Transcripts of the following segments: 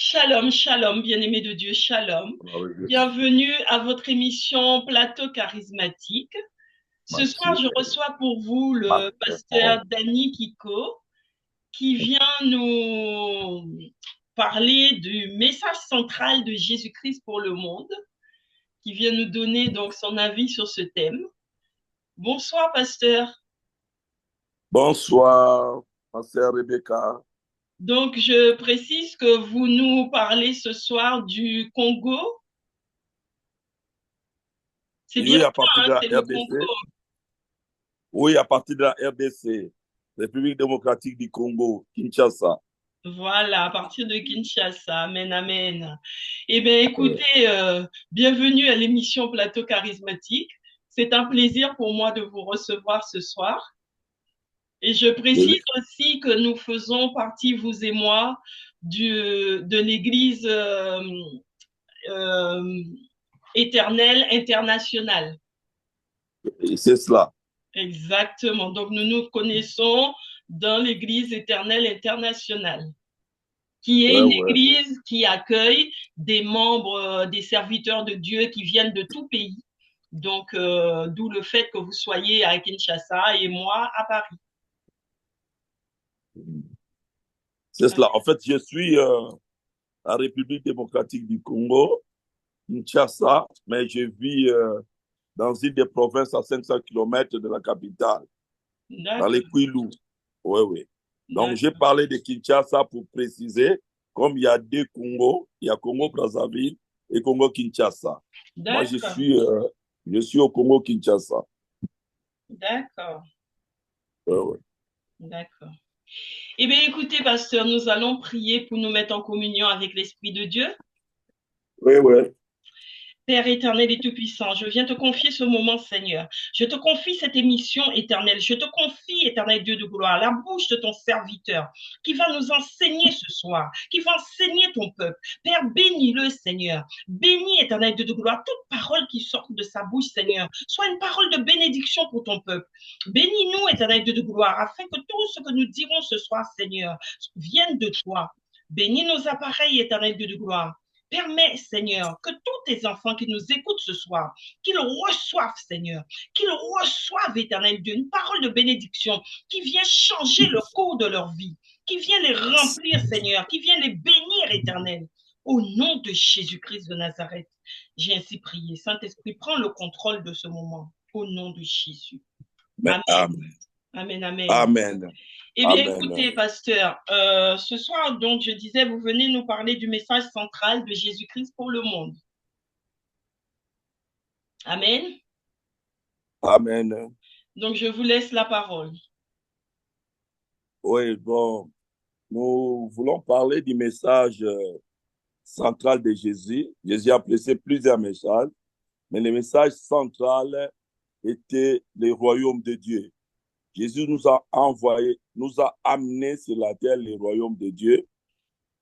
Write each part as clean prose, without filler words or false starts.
Shalom, shalom, bien-aimés de Dieu, shalom. Bienvenue à votre émission Plateau charismatique. Ce soir, je reçois pour vous le pasteur Danny Kiko qui vient nous parler du message central de Jésus-Christ pour le monde, qui vient nous donner donc son avis sur ce thème. Bonsoir, pasteur. Bonsoir, pasteur Rebecca. Donc, je précise que vous nous parlez ce soir du Congo. C'est bien Oui, à ça, partir de hein, la c'est le RDC. Congo. Oui, à partir de la RDC, République démocratique du Congo, Kinshasa. Voilà, à partir de Kinshasa. Amen, amen. Eh bien, écoutez, bienvenue à l'émission Plateau charismatique. C'est un plaisir pour moi de vous recevoir ce soir. Et je précise Oui. aussi que nous faisons partie, vous et moi, de l'Église euh, éternelle internationale. C'est cela. Exactement. Donc, nous nous connaissons dans l'Église éternelle internationale, qui est une Ouais. église qui accueille des membres, des serviteurs de Dieu qui viennent de tout pays. Donc, d'où le fait que vous soyez à Kinshasa et moi à Paris. C'est cela. En fait, je suis à République démocratique du Congo, Kinshasa, mais je vis dans une des provinces à 500 km de la capitale, dans les D'accord. Kwilu. Oui. Donc, j'ai D'accord. parlé de Kinshasa pour préciser, comme il y a deux Congos, il y a Congo-Brazzaville et Congo-Kinshasa. Moi, D'accord. je suis au Congo-Kinshasa. D'accord. Ouais. D'accord. Eh bien, écoutez, pasteur, nous allons prier pour nous mettre en communion avec l'Esprit de Dieu. Oui. Père éternel et tout-puissant, je viens te confier ce moment, Seigneur. Je te confie cette émission éternelle. Je te confie, éternel Dieu de gloire, la bouche de ton serviteur qui va nous enseigner ce soir, qui va enseigner ton peuple. Père, bénis-le, Seigneur. Bénis, éternel Dieu de gloire, toute parole qui sort de sa bouche, Seigneur, soit une parole de bénédiction pour ton peuple. Bénis-nous, éternel Dieu de gloire, afin que tout ce que nous dirons ce soir, Seigneur, vienne de toi. Bénis nos appareils, éternel Dieu de gloire. Permets, Seigneur, que tous tes enfants qui nous écoutent ce soir, qu'ils reçoivent, Seigneur, qu'ils reçoivent, éternel Dieu, une parole de bénédiction qui vient changer le cours de leur vie, qui vient les remplir, Seigneur, qui vient les bénir, éternel. Au nom de Jésus-Christ de Nazareth, j'ai ainsi prié. Saint-Esprit, prends le contrôle de ce moment. Au nom de Jésus. Amen. Amen, amen. Amen. Eh bien, écoutez, pasteur, ce soir, donc, je disais, vous venez nous parler du message central de Jésus-Christ pour le monde. Amen. Amen. Donc, je vous laisse la parole. Oui, bon, nous voulons parler du message central de Jésus. Jésus a placé plusieurs messages, mais le message central était le royaume de Dieu. Jésus nous a envoyé, nous a amené sur la terre le royaume de Dieu.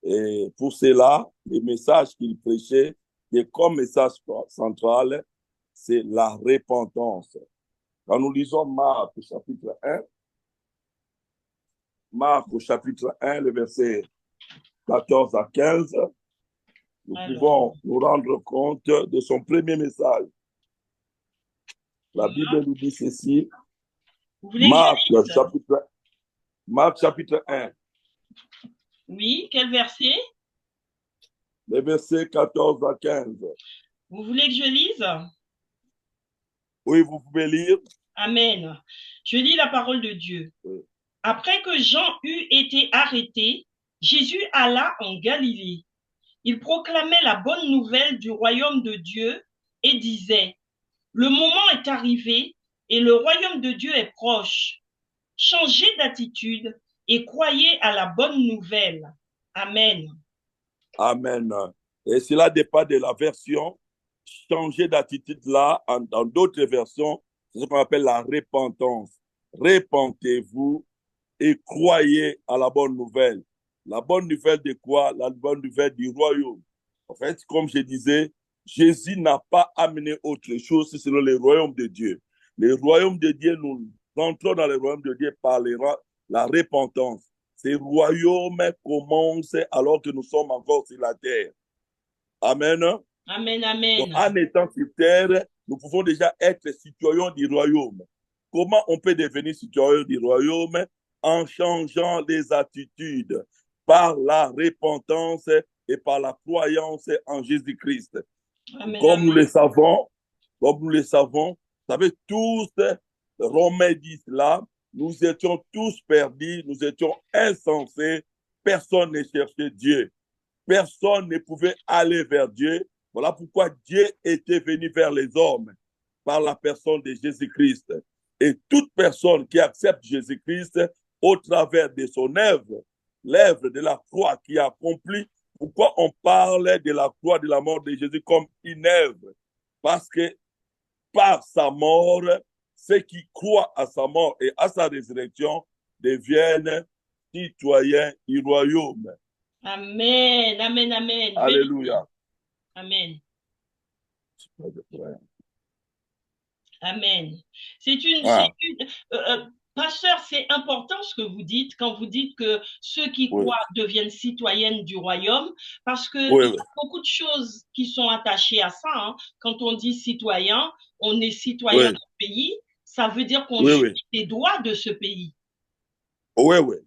Et pour cela, le message qu'il prêchait, qui est comme message central, c'est la repentance. Quand nous lisons Marc au chapitre 1, le verset 14 à 15, nous pouvons nous rendre compte de son premier message. La Bible nous dit ceci. Marc chapitre 1. Oui, quel verset? Les versets 14 à 15. Vous voulez que je lise? Oui, vous pouvez lire. Amen. Je lis la parole de Dieu. Oui. Après que Jean eut été arrêté, Jésus alla en Galilée. Il proclamait la bonne nouvelle du royaume de Dieu et disait, le moment est arrivé et le royaume de Dieu est proche. Changez d'attitude et croyez à la bonne nouvelle. Amen. Amen. Et cela dépend de la version. Changer d'attitude là, dans d'autres versions, c'est ce qu'on appelle la repentance. Repentez-vous et croyez à la bonne nouvelle. La bonne nouvelle de quoi? La bonne nouvelle du royaume. En fait, comme je disais, Jésus n'a pas amené autre chose sinon le royaume de Dieu. Le royaume de Dieu, nous entrons dans le royaume de Dieu par la repentance. ce royaume commence alors que nous sommes encore sur la terre. Amen. Amen, amen. Donc, en étant sur terre, nous pouvons déjà être citoyens du royaume. Comment on peut devenir citoyen du royaume? En changeant les attitudes par la repentance et par la croyance en Jésus-Christ. Amen, Comme amen. nous le savons, vous savez, tous, Romains disent là, nous étions tous perdus, nous étions insensés, personne ne cherchait Dieu, personne ne pouvait aller vers Dieu. Voilà pourquoi Dieu était venu vers les hommes par la personne de Jésus-Christ. Et toute personne qui accepte Jésus-Christ au travers de son œuvre, l'œuvre de la croix qui a accompli. Pourquoi on parle de la croix, de la mort de Jésus comme une œuvre? Parce que par sa mort, ceux qui croient à sa mort et à sa résurrection deviennent citoyens du royaume. Amen, amen, amen. Alléluia. Amen. Amen. C'est une pasteur, c'est important ce que vous dites quand vous dites que ceux qui croient deviennent citoyennes du royaume, parce que il y a beaucoup de choses qui sont attachées à ça. Hein. Quand on dit citoyen, on est citoyen d'un pays, ça veut dire qu'on jouit des droits de ce pays. Oui, oui.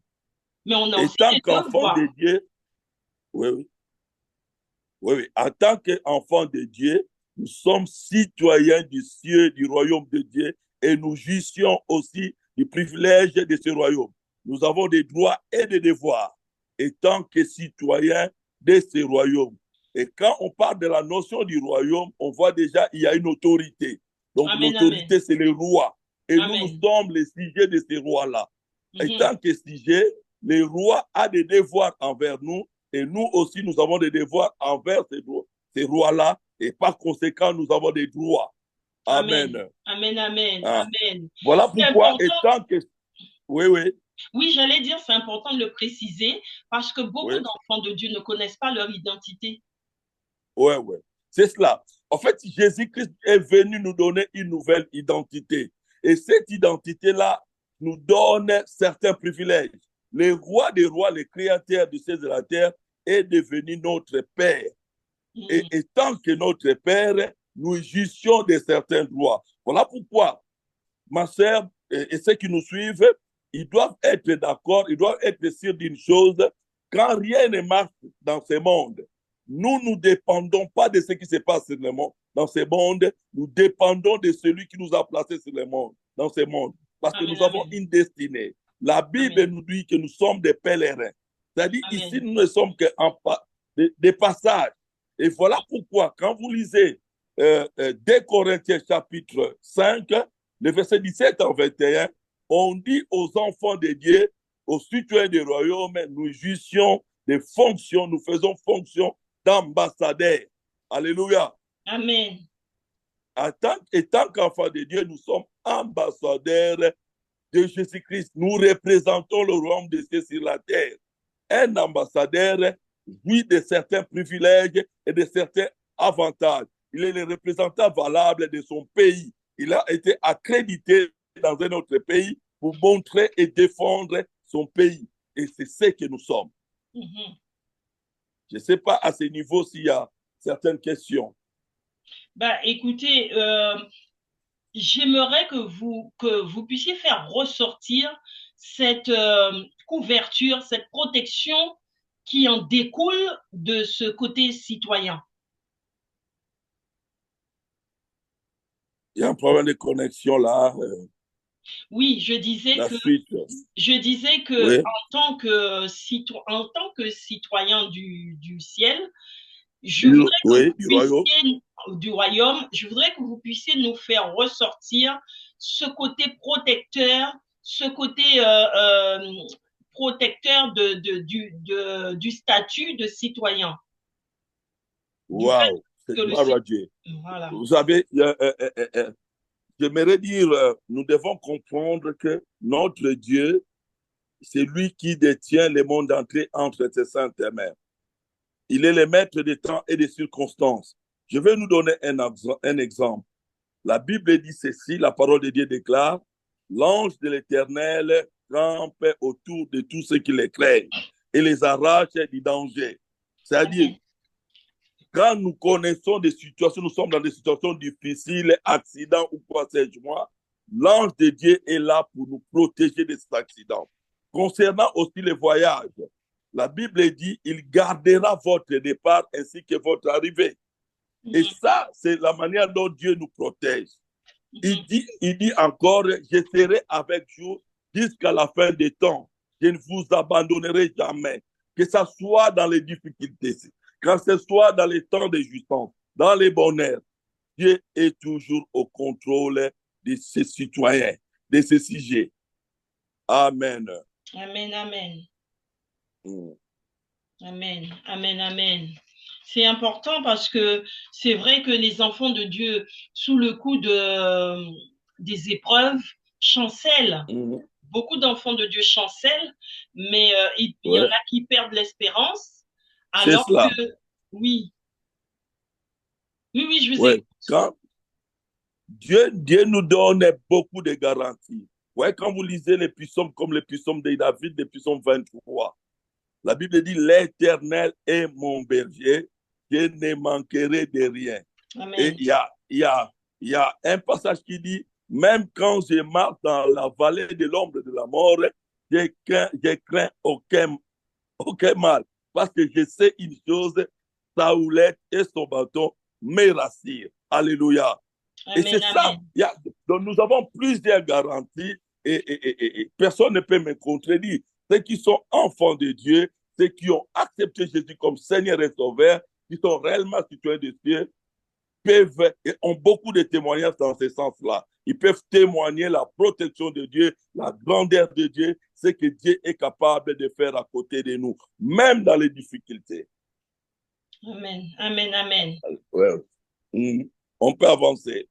Mais on a et aussi tant des qu'enfant de Dieu, en tant qu'enfant de Dieu, nous sommes citoyens du ciel, du royaume de Dieu, et nous jouissions aussi du privilège de ce royaume. Nous avons des droits et des devoirs, et tant que citoyens de ce royaume. Et quand on parle de la notion du royaume, on voit déjà il y a une autorité. Donc l'autorité, c'est le roi. Et nous sommes les sujets de ce roi-là. Et tant que sujet, le roi a des devoirs envers nous, et nous aussi, nous avons des devoirs envers ces rois-là, et par conséquent, nous avons des droits. Amen. Amen, amen, amen. Voilà pourquoi, étant que... Oui, j'allais dire, c'est important de le préciser, parce que beaucoup d'enfants de Dieu ne connaissent pas leur identité. Oui, c'est cela. En fait, Jésus-Christ est venu nous donner une nouvelle identité. Et cette identité-là nous donne certains privilèges. Le roi des rois, le créateur du ciel et de la terre, est devenu notre Père. Et étant que notre Père, nous jouissions de certains droits. Voilà pourquoi, ma sœur et ceux qui nous suivent, ils doivent être d'accord, ils doivent être sûrs d'une chose, quand rien ne marche dans ce monde, nous ne dépendons pas de ce qui se passe dans ce monde, nous dépendons de celui qui nous a placés sur le monde, dans ce monde, parce que nous avons une destinée. La Bible nous dit que nous sommes des pèlerins. C'est-à-dire, ici, nous ne sommes que des passages. Et voilà pourquoi, quand vous lisez 2 Corinthiens chapitre 5, le verset 17 en 21, on dit aux enfants de Dieu, aux citoyens du royaume, nous jouissions des fonctions, nous faisons fonction d'ambassadeurs. Alléluia. Amen. Et tant qu'enfants de Dieu, nous sommes ambassadeurs de Jésus-Christ. Nous représentons le royaume de Dieu sur la terre. Un ambassadeur jouit de certains privilèges et de certains avantages. Il est le représentant valable de son pays. Il a été accrédité dans un autre pays pour montrer et défendre son pays. Et c'est ce que nous sommes. Je ne sais pas à ce niveau s'il y a certaines questions. Écoutez, j'aimerais que vous puissiez faire ressortir cette couverture, cette protection qui en découle de ce côté citoyen. Il y a un problème de connexion là. Oui, je disais que en tant que citoyen du ciel, je voudrais du royaume, je voudrais que vous puissiez nous faire ressortir ce côté protecteur, ce côté protecteur du statut de citoyen. Wow, c'est gloire à Dieu. Voilà. Vous savez, j'aimerais dire, nous devons comprendre que notre Dieu, c'est lui qui détient le monde entier entre ses saintes mains. Il est le maître des temps et des circonstances. Je vais nous donner un exemple. La Bible dit ceci, la parole de Dieu déclare, l'ange de l'Éternel campent autour de tous ceux qui les craignent et les arrachent du danger. C'est-à-dire, quand nous connaissons des situations, nous sommes dans des situations difficiles, accidents ou quoi sais-je moi, l'ange de Dieu est là pour nous protéger de cet accident. Concernant aussi les voyages, la Bible dit, il gardera votre départ ainsi que votre arrivée. Et ça, c'est la manière dont Dieu nous protège. Il dit encore, je serai avec vous jusqu'à la fin des temps. Je ne vous abandonnerai jamais. Que ce soit dans les difficultés, que ce soit dans les temps de jouissance, dans les bonheurs, Dieu est toujours au contrôle de ses citoyens, de ses sujets. Amen. Amen, amen. Mm. Amen, amen, amen. C'est important parce que c'est vrai que les enfants de Dieu, sous le coup des épreuves, chancellent. Mm. Beaucoup d'enfants de Dieu chancellent, mais il y en a qui perdent l'espérance. Alors cela. que, oui, je vous écoute. Quand Dieu nous donne beaucoup de garanties. Ouais, quand vous lisez les psaumes comme les psaumes de David, les psaumes 23, la Bible dit, l'Éternel est mon berger, je ne manquerai de rien. Amen. Et il y a un passage qui dit, même quand je marche dans la vallée de l'ombre de la mort, je crains aucun mal, parce que je sais une chose, sa houlette et son bâton me rassurent. Alléluia. Amen, et c'est ça. Donc nous avons plusieurs garanties et personne ne peut me contredire. Ceux qui sont enfants de Dieu, ceux qui ont accepté Jésus comme Seigneur et Sauveur, qui sont réellement citoyens de Dieu, peuvent et ont beaucoup de témoignages dans ce sens-là. Ils peuvent témoigner la protection de Dieu, la grandeur de Dieu, ce que Dieu est capable de faire à côté de nous, même dans les difficultés. Amen, amen, amen. Ouais. On peut avancer.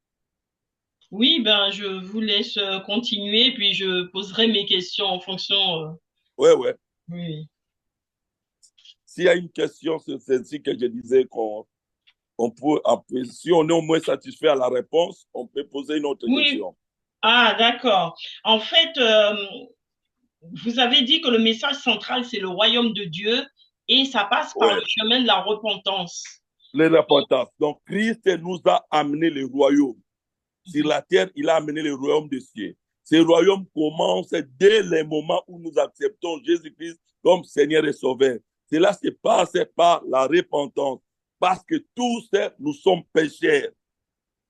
Oui, ben, je vous laisse continuer, puis je poserai mes questions en fonction. Oui. Oui. S'il y a une question, c'est celle-ci que je disais qu'on peut, si on est au moins satisfait à la réponse, on peut poser une autre question. Ah, d'accord. En fait, vous avez dit que le message central, c'est le royaume de Dieu et ça passe par le chemin de la repentance. La repentance. Donc, Christ nous a amené le royaume. Sur la terre, il a amené le royaume des cieux. Ce royaume commence dès le moment où nous acceptons Jésus-Christ comme Seigneur et Sauveur. Cela se passe par la repentance. Parce que tous, nous sommes pécheurs.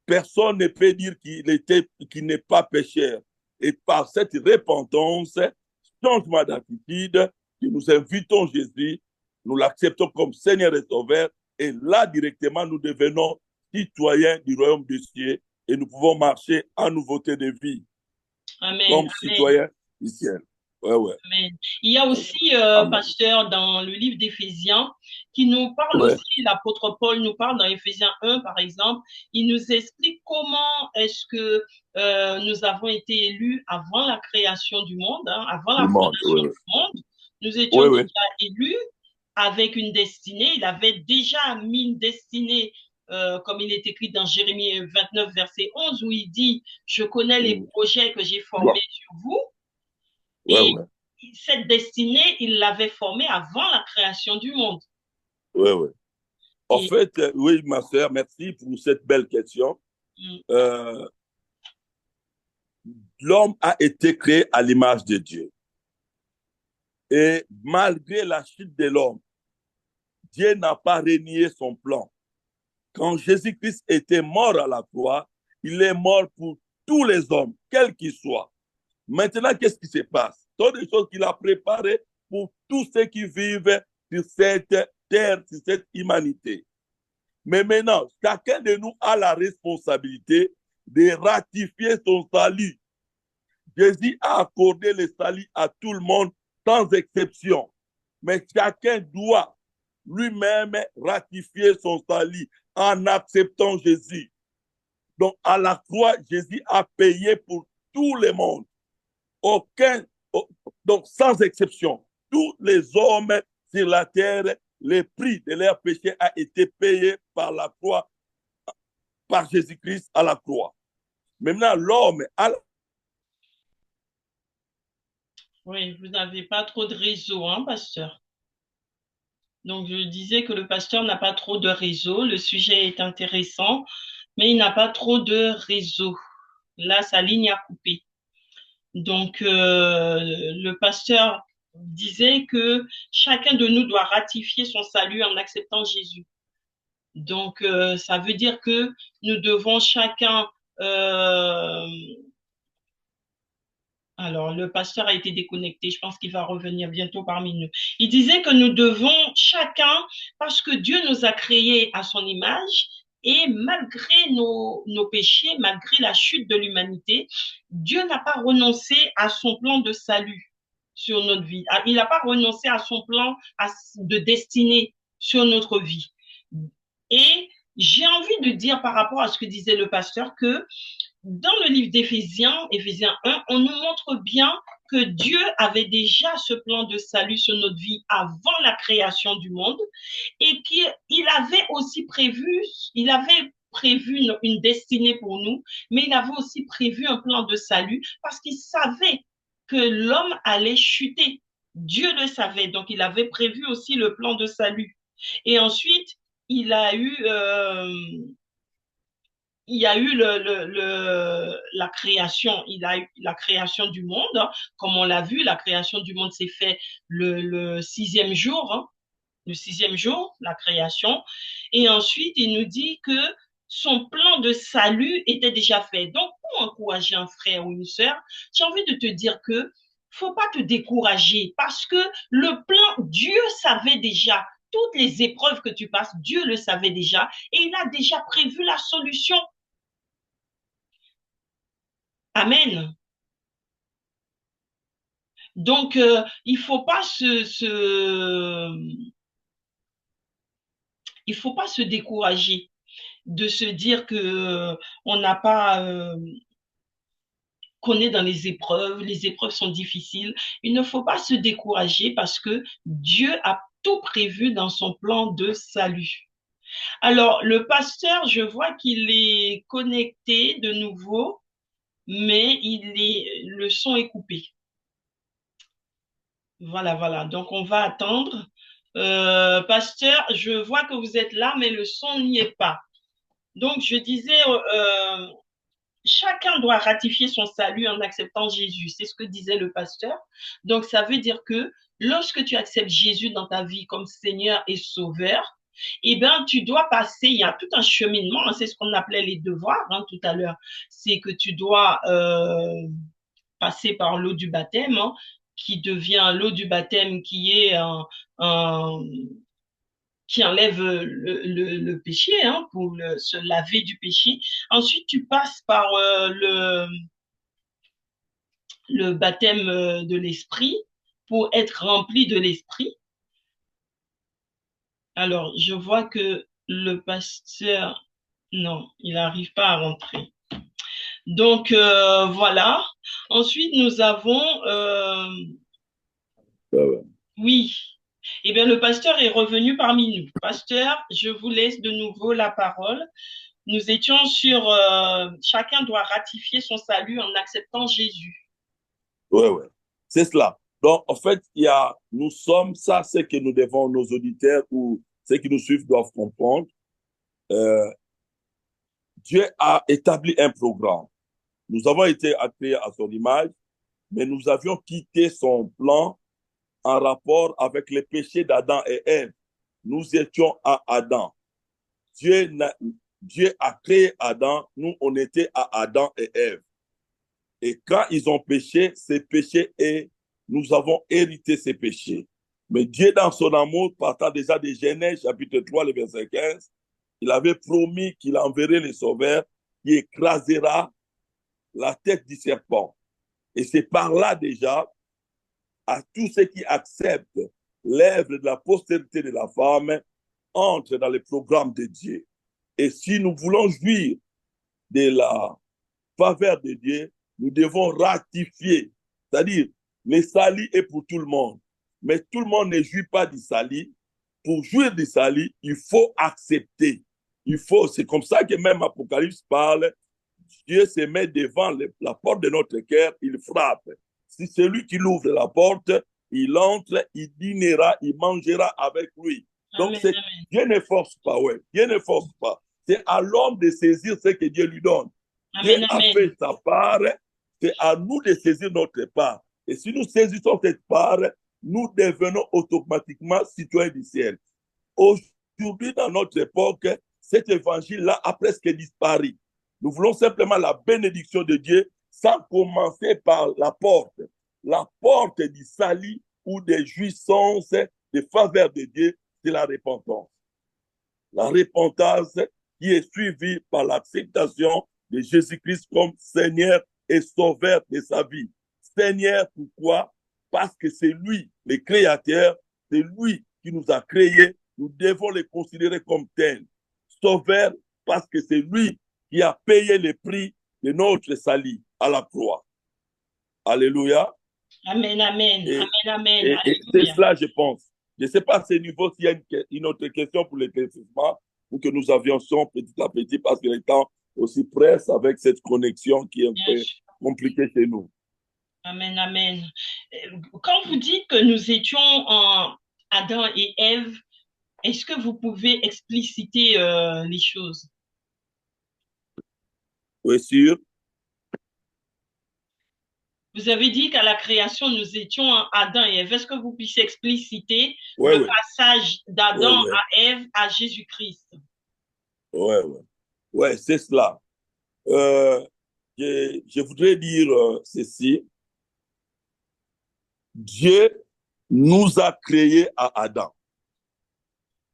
Personne ne peut dire qu'il n'est pas pécheur. Et par cette repentance, changement d'attitude, que nous invitons Jésus, nous l'acceptons comme Seigneur et Sauveur, et là, directement, nous devenons citoyens du royaume des cieux et nous pouvons marcher en nouveauté de vie. Amen. Comme citoyens du ciel. Amen. Il y a aussi, pasteur, dans le livre d'Éphésiens, qui nous parle aussi, l'apôtre Paul nous parle dans Éphésiens 1, par exemple, il nous explique comment est-ce que nous avons été élus avant la création du monde, avant la fondation du monde. Nous étions déjà élus avec une destinée. Il avait déjà mis une destinée, comme il est écrit dans Jérémie 29, verset 11, où il dit, je connais les projets que j'ai formés sur vous. Et cette destinée, il l'avait formée avant la création du monde. Oui. En fait, oui, ma sœur, merci pour cette belle question. L'homme a été créé à l'image de Dieu. Et malgré la chute de l'homme, Dieu n'a pas renié son plan. Quand Jésus-Christ était mort à la croix, il est mort pour tous les hommes, quels qu'ils soient. Maintenant, qu'est-ce qui se passe? Ce sont des choses qu'il a préparées pour tous ceux qui vivent sur cette terre, sur cette humanité. Mais maintenant, chacun de nous a la responsabilité de ratifier son salut. Jésus a accordé le salut à tout le monde sans exception. Mais chacun doit lui-même ratifier son salut en acceptant Jésus. Donc, à la croix, Jésus a payé pour tout le monde. Donc, sans exception, tous les hommes sur la terre, le prix de leur péché a été payé par la croix, par Jésus-Christ à la croix. Maintenant, l'homme a Oui, vous n'avez pas trop de réseau, hein, pasteur? Donc, je disais que le pasteur n'a pas trop de réseau. Le sujet est intéressant, mais il n'a pas trop de réseau. Là, sa ligne a coupé. Donc, le pasteur disait que chacun de nous doit ratifier son salut en acceptant Jésus. Donc, ça veut dire que nous devons chacun... euh, alors, le pasteur a été déconnecté. Je pense qu'il va revenir bientôt parmi nous. Il disait que nous devons chacun, parce que Dieu nous a créés à son image, et malgré nos péchés, malgré la chute de l'humanité, Dieu n'a pas renoncé à son plan de salut sur notre vie. Il n'a pas renoncé à son plan de destinée sur notre vie. Et j'ai envie de dire par rapport à ce que disait le pasteur que dans le livre d'Éphésiens, Éphésiens 1, on nous montre bien que Dieu avait déjà ce plan de salut sur notre vie avant la création du monde et qu'il avait aussi prévu, il avait prévu une destinée pour nous, mais il avait aussi prévu un plan de salut parce qu'il savait que l'homme allait chuter. Dieu le savait, donc il avait prévu aussi le plan de salut. Et ensuite, il a eu il y a eu la création, il a eu la création du monde, hein. Comme on l'a vu, la création du monde s'est fait le sixième jour, hein, le sixième jour, la création. Et ensuite, il nous dit que son plan de salut était déjà fait. Donc, pour encourager un frère ou une sœur, j'ai envie de te dire que faut pas te décourager parce que le plan, Dieu savait déjà toutes les épreuves que tu passes, Dieu le savait déjà et il a déjà prévu la solution. Amen. Donc, il faut pas il faut pas se décourager de se dire que on n'a pas, qu'on est dans les épreuves sont difficiles. Il ne faut pas se décourager parce que Dieu a tout prévu dans son plan de salut. Alors, le pasteur, je vois qu'il est connecté de nouveau, mais le son est coupé. Voilà, voilà. Donc, on va attendre. Pasteur, je vois que vous êtes là, mais le son n'y est pas. Donc, je disais, chacun doit ratifier son salut en acceptant Jésus. C'est ce que disait le pasteur. Donc, ça veut dire que lorsque tu acceptes Jésus dans ta vie comme Seigneur et Sauveur, eh bien, tu dois passer, il y a tout un cheminement, hein, c'est ce qu'on appelait les devoirs hein, tout à l'heure. C'est que tu dois passer par l'eau du baptême, hein, qui devient l'eau du baptême qui est un qui enlève le péché, hein, pour se laver du péché. Ensuite, tu passes par le baptême de l'esprit pour être rempli de l'esprit. Alors, je vois que le pasteur, non, il n'arrive pas à rentrer. Donc, voilà. Ensuite, nous avons, oui, eh bien, le pasteur est revenu parmi nous. Pasteur, je vous laisse de nouveau la parole. Nous étions sur chacun doit ratifier son salut en acceptant Jésus. Oui, oui. C'est cela. Donc, en fait, nous sommes, ça, c'est que nous devons, nos auditeurs ou ceux qui nous suivent doivent comprendre. Euh, Dieu a établi un programme. Nous avons été créés à son image, mais nous avions quitté son plan en rapport avec les péchés d'Adam et Ève. Nous étions à Adam. Dieu, Dieu a créé Adam, nous, on était à Adam et Ève. Et quand ils ont péché, ces péchés, et nous avons hérité ces péchés. Mais Dieu, dans son amour, partant déjà de Genèse, chapitre 3, le verset 15, il avait promis qu'il enverrait les sauveurs qui écrasera la tête du serpent. Et c'est par là déjà, à tous ceux qui acceptent l'œuvre de la postérité de la femme, entre dans le programme de Dieu. Et si nous voulons jouir de la faveur de Dieu, nous devons ratifier. C'est-à-dire, le salut est pour tout le monde. Mais tout le monde ne jouit pas du salut. Pour jouir du salut, il faut accepter. C'est comme ça que même Apocalypse parle. Dieu se met devant la porte de notre cœur, il frappe. Si celui qui l'ouvre la porte, il entre, il dînera, il mangera avec lui. Donc, Amen. Dieu ne force pas, ouais. Dieu ne force pas. C'est à l'homme de saisir ce que Dieu lui donne. Dieu Amen. a Amen. fait sa part, c'est à nous de saisir notre part. Et si nous saisissons cette part, nous devenons automatiquement citoyens du ciel. Aujourd'hui, dans notre époque, cet évangile-là a presque disparu. Nous voulons simplement la bénédiction de Dieu sans commencer par la porte du salut ou des jouissances, des faveurs de Dieu, c'est la repentance. La repentance qui est suivie par l'acceptation de Jésus-Christ comme Seigneur et Sauveur de sa vie. Seigneur, pourquoi? Parce que c'est lui, le Créateur, c'est lui qui nous a créés, nous devons le considérer comme tel. Sauveur, parce que c'est lui qui a payé le prix de notre salut à la croix. Alléluia. Amen. Amen. Et, Amen. Amen. et c'est cela, je pense. Je ne sais pas à ce niveau s'il y a une autre question pour l'éclaircissement ou que nous avancions petit à petit parce que le temps aussi presse avec cette connexion qui est un peu compliquée chez nous. Amen. Amen. Quand vous dites que nous étions en Adam et Ève, est-ce que vous pouvez expliciter les choses? Oui, sûr. Vous avez dit qu'à la création, nous étions en Adam et Ève. Est-ce que vous puissiez expliciter Ouais, le ouais. passage d'Adam Ouais, ouais. à Ève à Jésus-Christ? Ouais, ouais. Ouais, c'est cela. Je voudrais dire ceci. Dieu nous a créés à Adam.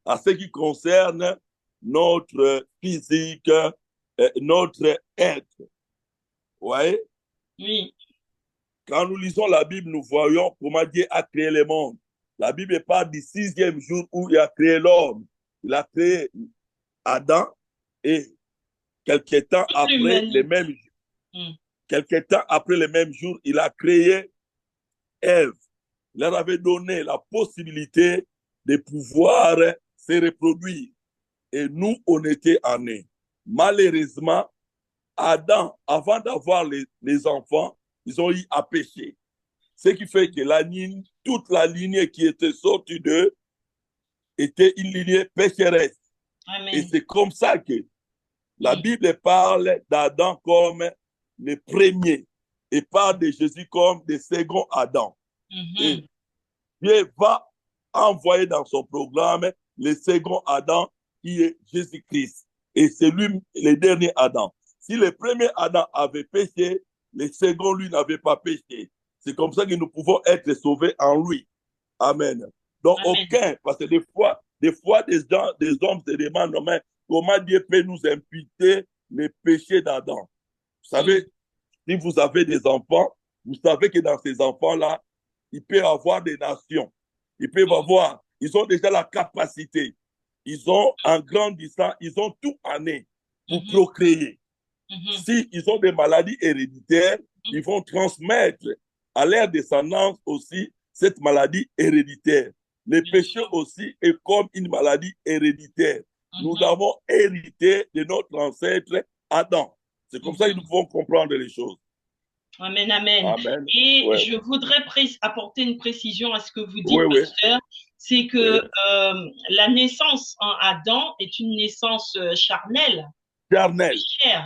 À ce qui concerne notre physique, notre être. Ouais. Oui. Quand nous lisons la Bible, nous voyons comment Dieu a créé le monde. La Bible parle du 6e jour où il a créé l'homme. Il a créé Adam et quelques temps après les mêmes quelques temps après les mêmes jours, il a créé Ève. Il leur avait donné la possibilité de pouvoir se reproduire. Et nous, on était en nés. Malheureusement, Adam, avant d'avoir les enfants, ils ont eu à pécher. Ce qui fait que toute la lignée qui était sortie d'eux était une lignée pécheresse. Amen. Et c'est comme ça que la Bible parle d'Adam comme le premier et parle de Jésus comme le second Adam. Et Dieu va envoyer dans son programme le second Adam qui est Jésus-Christ. Et c'est lui le dernier Adam. Si le premier Adam avait péché, le second, lui, n'avait pas péché. C'est comme ça que nous pouvons être sauvés en lui. Amen. Donc, aucun, parce que des fois, des hommes se demandent, mais comment Dieu peut nous imputer les péchés d'Adam? Vous savez, si vous avez des enfants, vous savez que dans ces enfants-là, il peut y avoir des nations. Ils peuvent avoir, ils ont déjà la capacité. Ils ont, en grandissant, ils ont tout année pour procréer. Si ils ont des maladies héréditaires, ils vont transmettre à leur descendance aussi cette maladie héréditaire. Le péché aussi est comme une maladie héréditaire. Nous avons hérité de notre ancêtre Adam. C'est comme ça que nous pouvons comprendre les choses. Amen, amen. Amen. Et je voudrais apporter une précision à ce que vous dites, Oui, pasteur. C'est que la naissance en Adam est une naissance charnelle. Charnelle.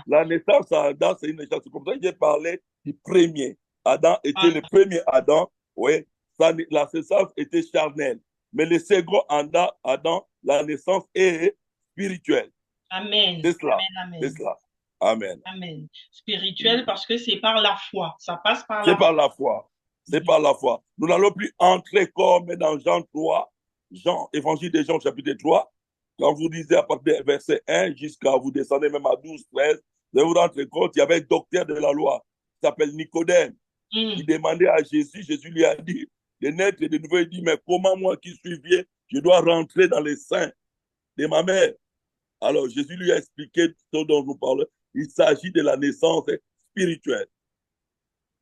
La naissance en Adam, c'est une naissance. C'est comme ça que j'ai parlé du premier. Adam était le premier Adam. Oui, la naissance était charnelle. Mais le second Adam, la naissance est spirituelle. Amen. C'est cela. Amen, C'est cela. Amen. Amen. Spirituel parce que c'est par la foi. Ça passe par la foi. foi. C'est par la foi. C'est par la foi. Nous n'allons plus entrer comme dans Jean 3, Évangile de Jean chapitre 3. Quand vous lisez à partir du verset 1 jusqu'à vous descendez même à 12, 13, vous vous rendre compte, il y avait un docteur de la loi qui s'appelle Nicodème. Il demandait à Jésus, Jésus lui a dit de naître et de nouveau. Il dit, mais comment moi qui suis vieux, je dois rentrer dans les seins de ma mère? Alors Jésus lui a expliqué ce dont nous parlons. Il s'agit de la naissance spirituelle.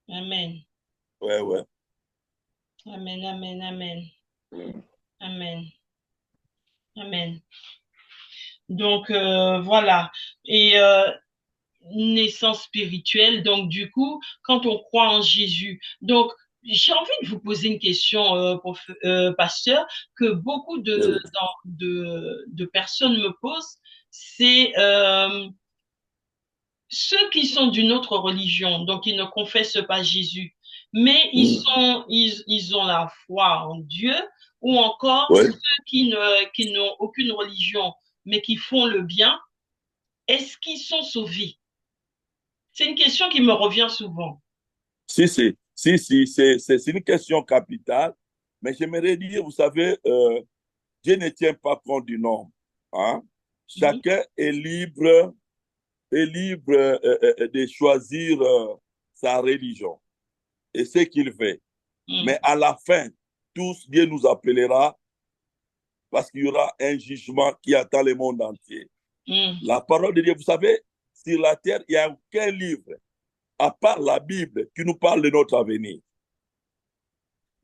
Amen. Ouais, ouais. Amen, amen, amen. Amen. Amen. Donc, voilà. Et naissance spirituelle. Donc, du coup, quand on croit en Jésus, donc, j'ai envie de vous poser une question, pasteur, que beaucoup de personnes me posent, c'est ceux qui sont d'une autre religion, donc ils ne confessent pas Jésus, mais ils ont la foi en Dieu, ou encore Oui. ceux qui n'ont aucune religion, mais qui font le bien, est-ce qu'ils sont sauvés? C'est une question qui me revient souvent. C'est une question capitale, mais j'aimerais dire, vous savez, Dieu ne tient pas compte du nombre. Hein? Mhm, Chacun est libre de choisir sa religion et ce qu'il fait. mhm, Mais à la fin, tous, Dieu nous appellera parce qu'il y aura un jugement qui attend le monde entier. mhm, La parole de Dieu, vous savez, sur la terre, il n'y a aucun livre, à part la Bible, qui nous parle de notre avenir.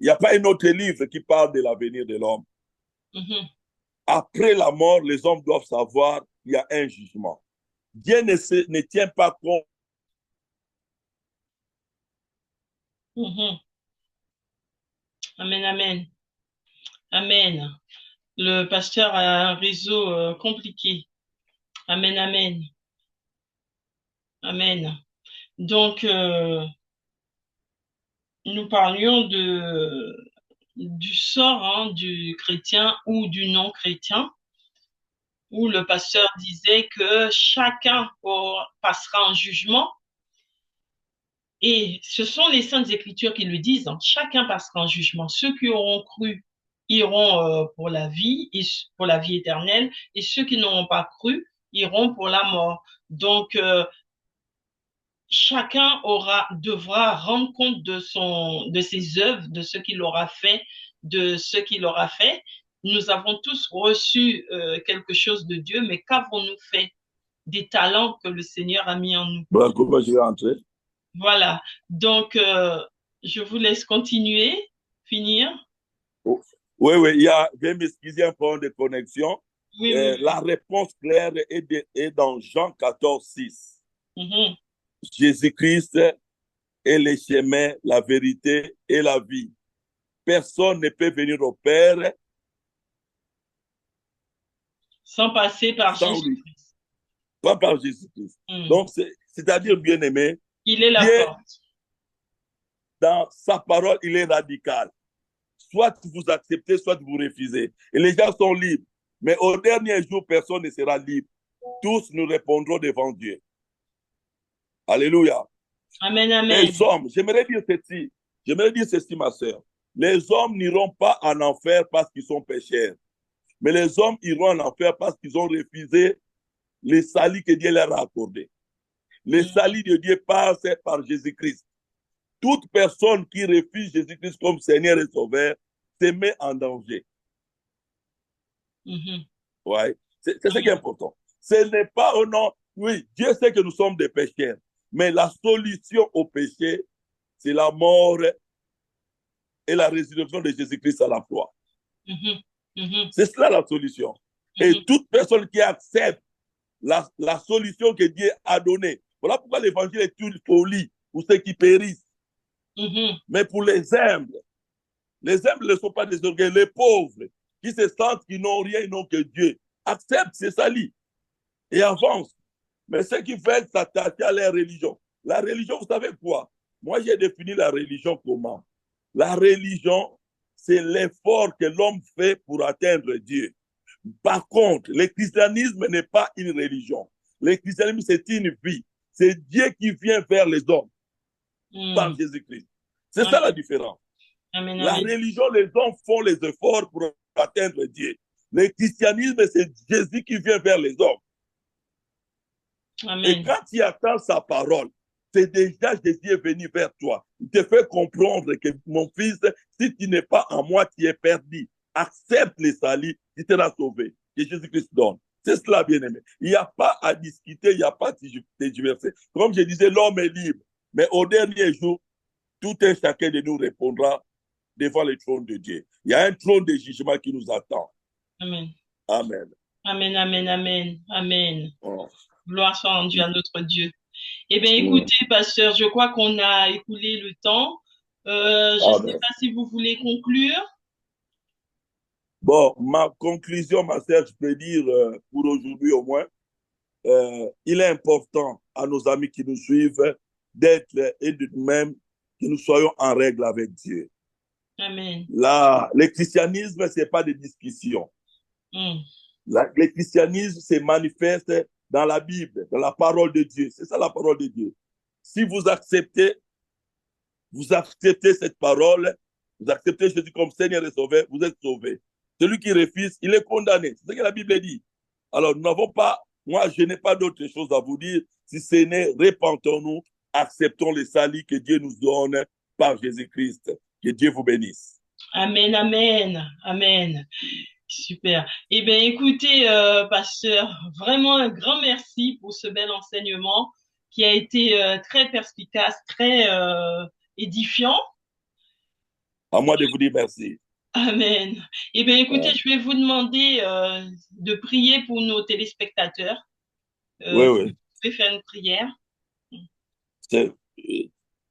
Il n'y a pas un autre livre qui parle de l'avenir de l'homme. mhm, Après la mort, les hommes doivent savoir qu'il y a un jugement. Dieu ne tient pas compte. mhm. Amen, amen, amen. Le pasteur a un réseau compliqué. Amen, amen, amen. Donc, nous parlions du sort hein, du chrétien ou du non-chrétien, où le pasteur disait que chacun passera en jugement. Et ce sont les Saintes Écritures qui le disent, hein, chacun passera en jugement. Ceux qui auront cru iront pour la vie, pour la vie éternelle, et ceux qui n'auront pas cru iront pour la mort. Donc, chacun devra rendre compte de ses œuvres, de ce qu'il aura fait, de ce qu'il aura fait. Nous avons tous reçu quelque chose de Dieu, mais qu'avons-nous fait des talents que le Seigneur a mis en nous? Bon, comment je vais entrer? Voilà. Donc, je vous laisse continuer, finir. Oh. Oui, oui, je vais m'excuser un problème de connexion. Oui, oui, La réponse claire est dans Jean 14, 6. oui. Mhm. Jésus-Christ est le chemin, la vérité et la vie. Personne ne peut venir au Père Sans passer par sans lui, Jésus-Christ. pas par Jésus-Christ. Mhm. Donc, c'est-à-dire, bien aimé, Il est la Dieu, porte. dans sa parole, il est radical. Soit vous acceptez, soit vous refusez. Et les gens sont libres. Mais au dernier jour, personne ne sera libre. Tous nous répondrons devant Dieu. Alléluia. Amen, amen. Les hommes, j'aimerais dire ceci, ma soeur. Les hommes n'iront pas en enfer parce qu'ils sont pécheurs. Mais les hommes iront en enfer parce qu'ils ont refusé les salut que Dieu leur a accordé. Le Mhm. salut de Dieu passe par Jésus-Christ. Toute personne qui refuse Jésus-Christ comme Seigneur et Sauveur se met en danger. Mhm. Ouais. C'est ce qui est important. Ce n'est pas au nom. Oui, Dieu sait que nous sommes des pécheurs. Mais la solution au péché, c'est la mort et la résurrection de Jésus-Christ à la croix. Mhm. Mhm. C'est cela la solution. Et Mhm. toute personne qui accepte la solution que Dieu a donnée, voilà pourquoi l'évangile est une folie pour ceux qui périssent. Mhm. Mais pour les humbles ne sont pas des orgueils, les pauvres qui se sentent qu'ils n'ont rien, ils n'ont que Dieu, acceptent ces salis et avancent. Mais ceux qui veulent s'attacher à leur religion, la religion, vous savez quoi? Moi, j'ai défini la religion comment? La religion, c'est l'effort que l'homme fait pour atteindre Dieu. Par contre, le christianisme n'est pas une religion. Le christianisme, c'est une vie. C'est Dieu qui vient vers les hommes par Mhm. Jésus-Christ. C'est ça la Amen. différence. Amen, La amen. religion, les hommes font les efforts pour atteindre Dieu. Le christianisme, c'est Jésus qui vient vers les hommes. Et Amen. quand tu attends sa parole, c'est déjà Jésus est venu vers toi. Il te fait comprendre que mon fils, si tu n'es pas en moi, tu es perdu. Accepte les salis, tu seras sauvé. Que Jésus-Christ donne. C'est cela, bien-aimé. Il n'y a pas à discuter, il n'y a pas à tergiverser. Comme je disais, l'homme est libre. Mais au dernier jour, tout un chacun de nous répondra devant le trône de Dieu. Il y a un trône de jugement qui nous attend. Amen. Amen. Amen, amen, amen, amen. Oh. Gloire soit rendue à notre Dieu. Eh bien, Mm. écoutez, pasteur, je crois qu'on a écoulé le temps. Je ne sais Amen. pas si vous voulez conclure. Bon, ma conclusion, ma sœur, je peux dire pour aujourd'hui au moins, il est important à nos amis qui nous suivent d'être et de nous-mêmes que nous soyons en règle avec Dieu. Amen. Là, le christianisme, ce n'est pas des discussions. Mm. Le christianisme se manifeste dans la Bible, dans la parole de Dieu. C'est ça la parole de Dieu. Si vous acceptez cette parole, vous acceptez Jésus comme Seigneur et Sauveur, vous êtes sauvé. Celui qui refuse, il est condamné. C'est ce que la Bible dit. Alors, nous n'avons pas, moi, je n'ai pas d'autre chose à vous dire, si ce n'est repentons-nous, acceptons le salut que Dieu nous donne par Jésus-Christ. Que Dieu vous bénisse. Amen, amen, amen. Super. Eh bien, écoutez, pasteur, vraiment un grand merci pour ce bel enseignement qui a été très perspicace, très édifiant. À moi de vous dire merci. Amen. Eh bien, écoutez, Ouais. je vais vous demander de prier pour nos téléspectateurs. Oui, Si vous oui. pouvez faire une prière. C'est-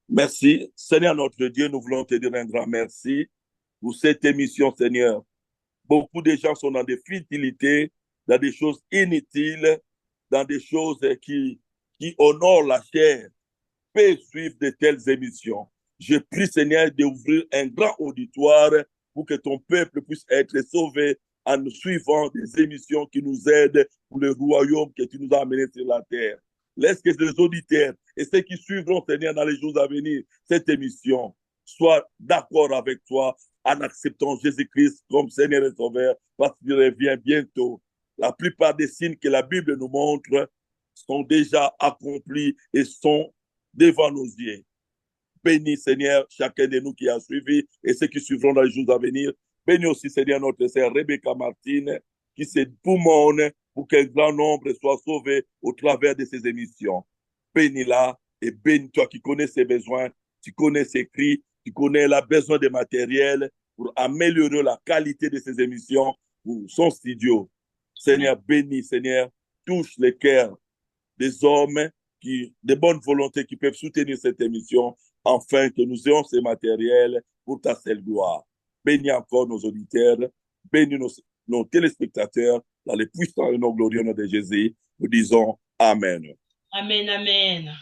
Merci. Seigneur notre Dieu, nous voulons te dire un grand merci pour cette émission, Seigneur. Beaucoup de gens sont dans des futilités, dans des choses inutiles, dans des choses qui honorent la chair. Peut suivre de telles émissions. Je prie, Seigneur, d'ouvrir un grand auditoire pour que ton peuple puisse être sauvé en nous suivant des émissions qui nous aident pour le royaume que tu nous as amené sur la terre. Laisse que les auditeurs et ceux qui suivront, Seigneur, dans les jours à venir, cette émission, soient d'accord avec toi en acceptant Jésus-Christ comme Seigneur et Sauveur parce qu'il revient bientôt. La plupart des signes que la Bible nous montre sont déjà accomplis et sont devant nos yeux. Bénis, Seigneur, chacun de nous qui a suivi et ceux qui suivront dans les jours à venir. Bénis aussi, Seigneur, notre sœur Rebecca Martine, qui se poumonne pour qu'un grand nombre soit sauvé au travers de ces émissions. Bénis-la et bénis-toi qui connais ses besoins, tu connais ses cris, tu connais la besoin de matériel pour améliorer la qualité de ces émissions pour son studio. Seigneur, bénis, Seigneur, touche les cœurs des hommes de bonne volonté qui peuvent soutenir cette émission afin que nous ayons ces matériels pour ta seule gloire. Bénis encore nos auditeurs, bénis nos téléspectateurs dans les puissants et nos glorieux noms de Jésus. Nous disons Amen. Amen, amen,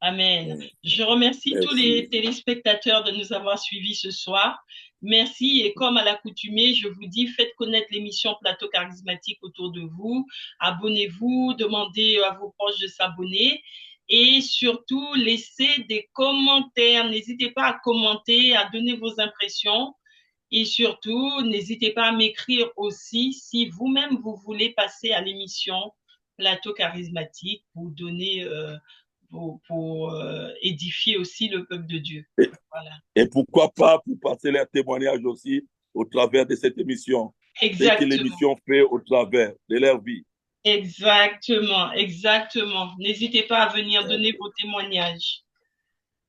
amen. Je remercie tous les Merci. téléspectateurs de nous avoir suivis ce soir. Merci et comme à l'accoutumée, je vous dis, faites connaître l'émission Plateau Charismatique autour de vous. Abonnez-vous, demandez à vos proches de s'abonner et surtout laissez des commentaires. N'hésitez pas à commenter, à donner vos impressions. Et surtout, n'hésitez pas à m'écrire aussi si vous-même vous voulez passer à l'émission Plateau Charismatique pour donner, pour édifier aussi le peuple de Dieu. Et, Voilà. et pourquoi pas pour passer leur témoignage aussi au travers de cette émission. C'est que Exactement. l'émission fait au travers de leur vie. Exactement. Exactement. N'hésitez pas à venir donner vos témoignages.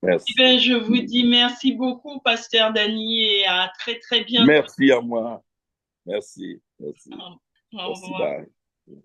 Eh Merci. bien, je vous dis merci beaucoup, Pasteur Dany, et à très, très bientôt. Merci à moi. Merci. Merci. Au Merci. revoir. Bye.